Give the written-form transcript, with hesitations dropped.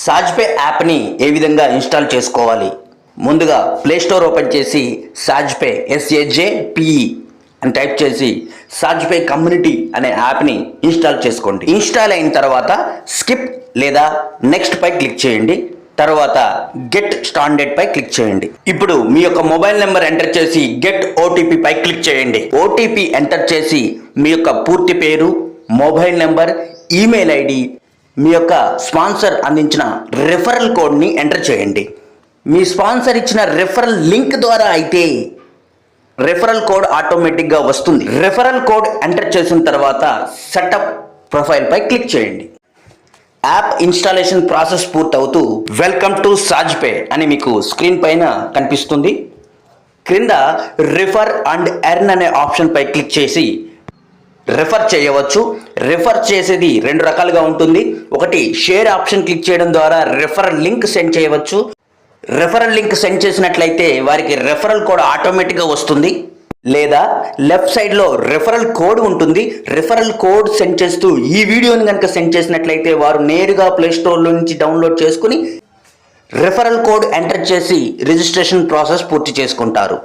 సాజ్పే యాప్ని ఏ విధంగా ఇన్స్టాల్ చేసుకోవాలి? ముందుగా ప్లే స్టోర్ ఓపెన్ చేసి సాజ్పే SAJPE అని టైప్ చేసి సాజ్పే కమ్యూనిటీ అనే యాప్ని ఇన్స్టాల్ చేసుకోండి. ఇన్స్టాల్ అయిన తర్వాత స్కిప్ లేదా నెక్స్ట్ పై క్లిక్ చేయండి. తర్వాత గెట్ స్టాండర్డ్ పై క్లిక్ చేయండి. ఇప్పుడు మీ యొక్క మొబైల్ నెంబర్ ఎంటర్ చేసి గెట్ OTP పై క్లిక్ చేయండి. OTP ఎంటర్ చేసి మీ యొక్క పూర్తి పేరు, మొబైల్ నెంబర్, ఈమెయిల్ ID, మీ యొక్క స్పాన్సర్ అందించిన రెఫరల్ కోడ్ని ఎంటర్ చేయండి. మీ స్పాన్సర్ ఇచ్చిన రెఫరల్ లింక్ ద్వారా అయితే రెఫరల్ కోడ్ ఆటోమేటిక్గా వస్తుంది. రెఫరల్ కోడ్ ఎంటర్ చేసిన తర్వాత సెటప్ ప్రొఫైల్ పై క్లిక్ చేయండి. యాప్ ఇన్స్టాలేషన్ ప్రాసెస్ పూర్తవుతూ వెల్కమ్ టు సాజ్పే అని మీకు స్క్రీన్ పైన కనిపిస్తుంది. క్రింద రిఫర్ అండ్ ఎర్న్ అనే ఆప్షన్ పై క్లిక్ చేసి రెఫర్ చేయవచ్చు. రెఫర్ చేసేది రెండు రకాలుగా ఉంటుంది. ఒకటి, షేర్ ఆప్షన్ క్లిక్ చేయడం ద్వారా రెఫరల్ లింక్ సెండ్ చేయవచ్చు. రెఫరల్ లింక్ సెండ్ చేసినట్లయితే వారికి రెఫరల్ కోడ్ ఆటోమేటిక్గా వస్తుంది. లేదా లెఫ్ట్ సైడ్లో రెఫరల్ కోడ్ ఉంటుంది. రెఫరల్ కోడ్ సెండ్ చేస్తూ ఈ వీడియోని కనుక సెండ్ చేసినట్లయితే వారు నేరుగా ప్లే స్టోర్లో నుంచి డౌన్లోడ్ చేసుకుని రెఫరల్ కోడ్ ఎంటర్ చేసి రిజిస్ట్రేషన్ ప్రాసెస్ పూర్తి చేసుకుంటారు.